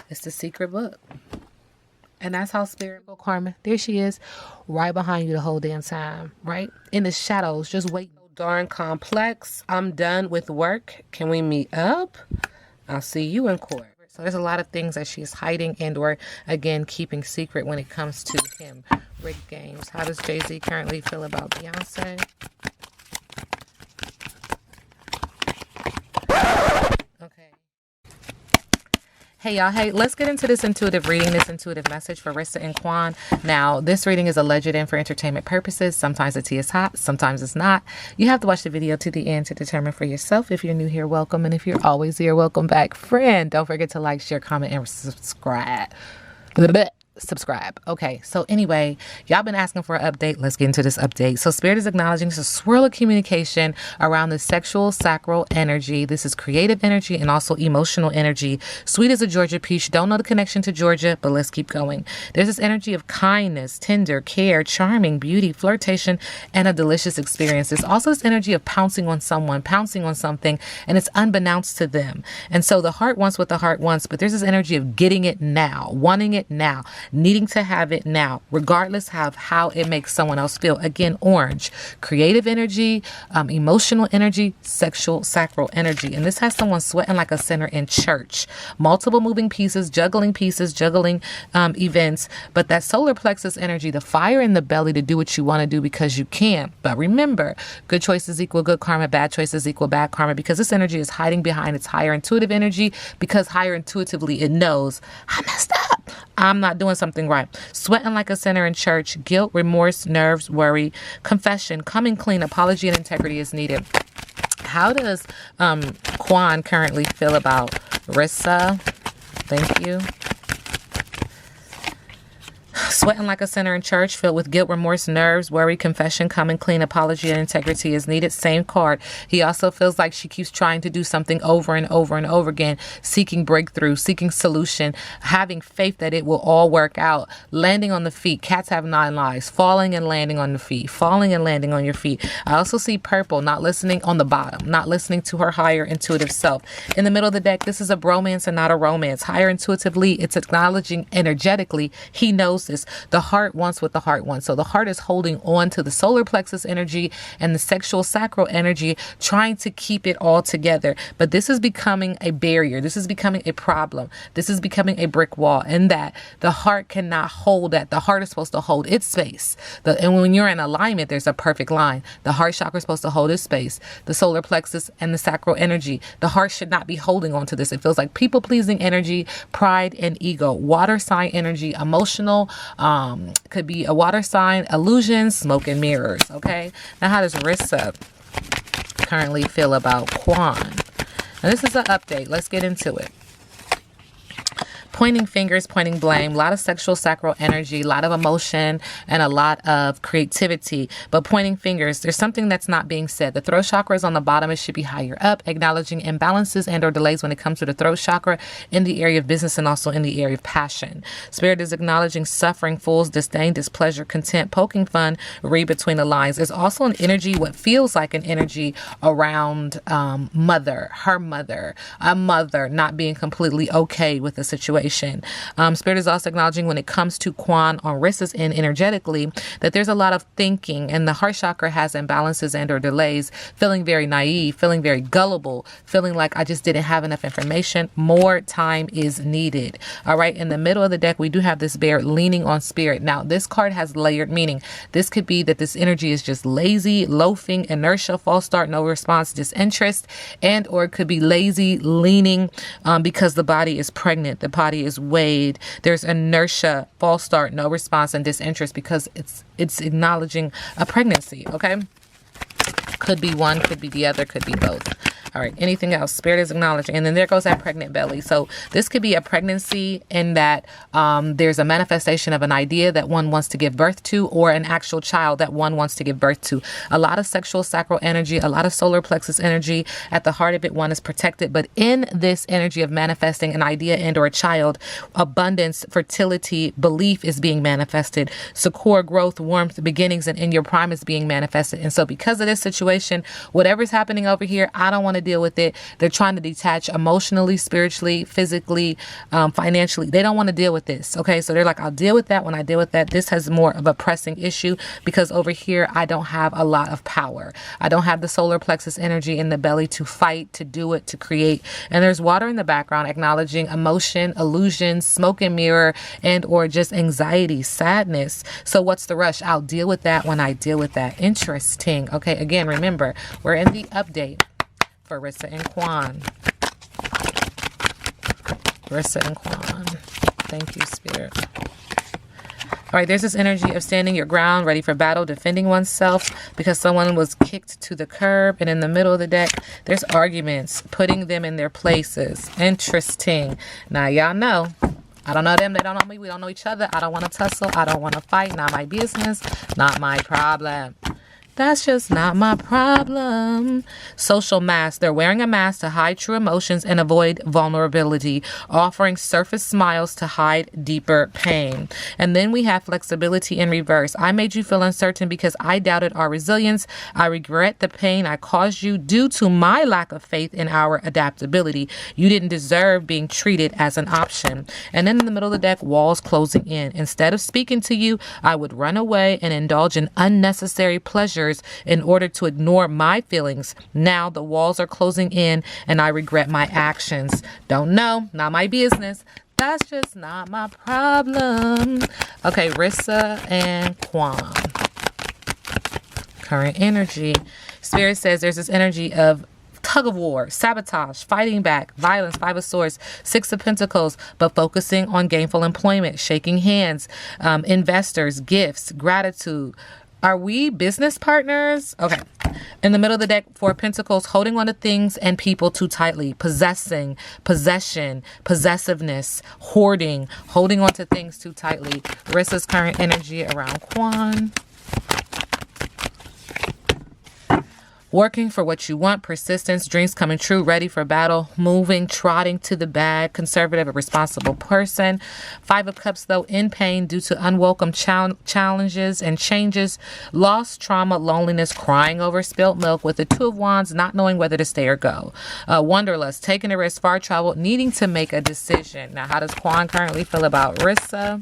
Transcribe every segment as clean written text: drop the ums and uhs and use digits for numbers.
It's the secret book. And that's how spirit will karma. There she is, right behind you the whole damn time, right? In the shadows, just wait. Darn complex. I'm done with work. Can we meet up? I'll see you in court. So there's a lot of things that she's hiding and or, again, keeping secret when it comes to him. Rigged games. How does Jay-Z currently feel about Beyonce? Okay. Hey y'all, hey, let's get into this intuitive reading, this intuitive message for Rissa and Quan. Now, this reading is alleged and for entertainment purposes. Sometimes the tea is hot, sometimes it's not. You have to watch the video to the end to determine for yourself. If you're new here, welcome. And if you're always here, welcome back, friend. Don't forget to like, share, comment, and subscribe. Subscribe. Okay, so anyway, y'all been asking for an update. Let's get into this update. So Spirit is acknowledging this is a swirl of communication around the sexual sacral energy. This is creative energy and also emotional energy. Sweet as a Georgia peach. Don't know the connection to Georgia, but let's keep going. There's this energy of kindness, tender, care, charming, beauty, flirtation, and a delicious experience. There's also this energy of pouncing on someone, pouncing on something, and it's unbeknownst to them. And so the heart wants what the heart wants, but there's this energy of getting it now, wanting it now, needing to have it now, regardless of how it makes someone else feel. Again, orange, creative energy, emotional energy, sexual, sacral energy. And this has someone sweating like a sinner in church. Multiple moving pieces, juggling events. But that solar plexus energy, the fire in the belly to do what you want to do because you can. But remember, good choices equal good karma, bad choices equal bad karma, because this energy is hiding behind its higher intuitive energy, because higher intuitively it knows, I messed up. I'm not doing something right. Sweating like a sinner in church. Guilt, remorse, nerves, worry, confession, coming clean, apology, and integrity is needed. How does Quan currently feel about Rissa? Thank you. Sweating like a sinner in church, filled with guilt, remorse, nerves, worry, confession, coming clean, apology, and integrity is needed. Same card. He also feels like she keeps trying to do something over and over and over again, seeking breakthrough, seeking solution, having faith that it will all work out, landing on the feet. Cats have 9 lives. Falling and landing on the feet, falling and landing on your feet. I also see purple, not listening on the bottom, not listening to her higher intuitive self. In the middle of the deck, this is a bromance and not a romance. Higher intuitively, it's acknowledging energetically. He knows this. The heart wants what the heart wants. So the heart is holding on to the solar plexus energy and the sexual sacral energy, trying to keep it all together. But this is becoming a barrier. This is becoming a problem. This is becoming a brick wall, in that the heart cannot hold that. The heart is supposed to hold its space. And when you're in alignment, there's a perfect line. The heart chakra is supposed to hold its space. The solar plexus and the sacral energy. The heart should not be holding on to this. It feels like people-pleasing energy, pride and ego. Water sign energy, emotional, could be a water sign, illusions, smoke and mirrors. Okay, now how does Rissa currently feel about Quan? Now this is an update. Let's get into it. Pointing fingers, pointing blame, a lot of sexual sacral energy, a lot of emotion, and a lot of creativity. But pointing fingers, there's something that's not being said. The throat chakra is on the bottom. It should be higher up, acknowledging imbalances and or delays when it comes to the throat chakra in the area of business and also in the area of passion. Spirit is acknowledging suffering, fools, disdain, displeasure, content, poking fun, read between the lines. There's also an energy, what feels like an energy around mother, her mother, a mother not being completely okay with the situation. Spirit is also acknowledging when it comes to Quan on Rissa's end energetically that there's a lot of thinking, and the heart chakra has imbalances and or delays, feeling very naive, feeling very gullible, feeling like I just didn't have enough information. More time is needed. All right. In the middle of the deck, we do have this bear leaning on spirit. Now, this card has layered meaning. This could be that this energy is just lazy, loafing, inertia, false start, no response, disinterest, and or it could be lazy, leaning because the body is pregnant. The body is weighed. There's inertia, false start, no response, and disinterest because it's acknowledging a pregnancy. Okay, could be one, could be the other, could be both. All right, anything else? Spirit is acknowledging. And then there goes that pregnant belly. So this could be a pregnancy in that there's a manifestation of an idea that one wants to give birth to, or an actual child that one wants to give birth to. A lot of sexual sacral energy, a lot of solar plexus energy. At the heart of it, one is protected. But in this energy of manifesting an idea and or a child, abundance, fertility, belief is being manifested. Secure growth, warmth, beginnings, and in your prime is being manifested. And so because of this situation, whatever's happening over here, I don't want to deal with it. They're trying to detach emotionally, spiritually, physically, financially. They don't want to deal with this. Okay. So they're like, I'll deal with that when I deal with that. This has more of a pressing issue because over here, I don't have a lot of power. I don't have the solar plexus energy in the belly to fight, to do it, to create. And there's water in the background acknowledging emotion, illusion, smoke and mirror, and or just anxiety, sadness. So what's the rush? I'll deal with that when I deal with that. Interesting. Okay. Again, remember, we're in the update for Rissa and Quan. Rissa and Quan. Thank you, Spirit. All right, there's this energy of standing your ground, ready for battle, defending oneself because someone was kicked to the curb. And in the middle of the deck, there's arguments, putting them in their places. Interesting. Now, y'all know, I don't know them. They don't know me. We don't know each other. I don't want to tussle. I don't want to fight. Not my business. Not my problem. That's just not my problem. Social mask. They're wearing a mask to hide true emotions and avoid vulnerability, offering surface smiles to hide deeper pain. And then we have flexibility in reverse. I made you feel uncertain because I doubted our resilience. I regret the pain I caused you due to my lack of faith in our adaptability. You didn't deserve being treated as an option. And then in the middle of the deck, walls closing in. Instead of speaking to you, I would run away and indulge in unnecessary pleasures in order to ignore my feelings. Now the walls are closing in and I regret my actions. Don't know, not my business. That's just not my problem. Okay, Rissa and Quan. Current energy. Spirit says there's this energy of tug of war, sabotage, fighting back, violence, 5 of Swords, 6 of Pentacles, but focusing on gainful employment, shaking hands, investors, gifts, gratitude. Are we business partners? Okay. In the middle of the deck, 4 of Pentacles, holding on to things and people too tightly, possessing, possession, possessiveness, hoarding, holding on to things too tightly. Rissa's current energy around Quan. Working for what you want, persistence, dreams coming true, ready for battle, moving, trotting to the bag, conservative, a responsible person. 5 of Cups, though, in pain due to unwelcome challenges and changes, loss, trauma, loneliness, crying over spilt milk, with the 2 of Wands, not knowing whether to stay or go. Wanderlust, taking a risk, far travel, needing to make a decision. Now, how does Quan currently feel about Rissa?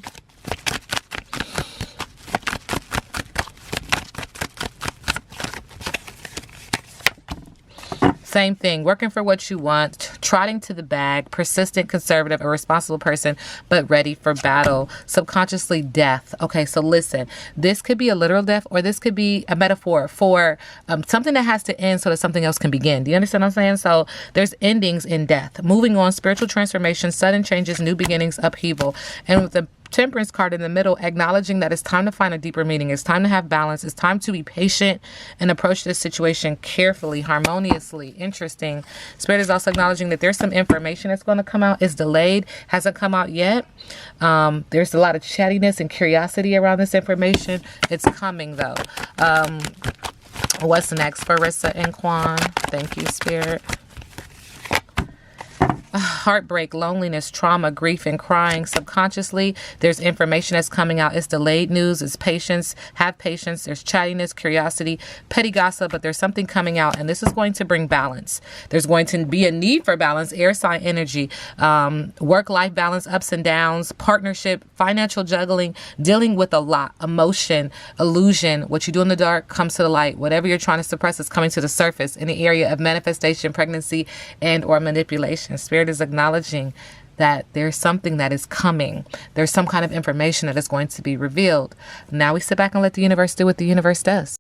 Same thing, working for what you want, trotting to the bag, persistent, conservative, a responsible person, but ready for battle. Subconsciously, death. Okay, so listen, this could be a literal death or this could be a metaphor for something that has to end so that something else can begin. Do you understand what I'm saying? So there's endings in death. Moving on, spiritual transformation, sudden changes, new beginnings, upheaval. And with the Temperance card in the middle, acknowledging that it's time to find a deeper meaning. It's time to have balance. It's time to be patient and approach this situation carefully, harmoniously. Interesting. Spirit is also acknowledging that there's some information that's going to come out. It's delayed, hasn't come out yet. There's a lot of chattiness and curiosity around this information. It's coming though. What's next for Rissa and Quan? Thank you, Spirit. Heartbreak, loneliness, trauma, grief, and crying. Subconsciously, there's information that's coming out. It's delayed news. It's patience. Have patience. There's chattiness, curiosity, petty gossip, but there's something coming out, and this is going to bring balance. There's going to be a need for balance, air sign energy, work-life balance, ups and downs, partnership, financial juggling, dealing with a lot, emotion, illusion. What you do in the dark comes to the light. Whatever you're trying to suppress is coming to the surface in the area of manifestation, pregnancy, and or manipulation. Spirit is acknowledging that there's something that is coming. There's some kind of information that is going to be revealed. Now we sit back and let the universe do what the universe does.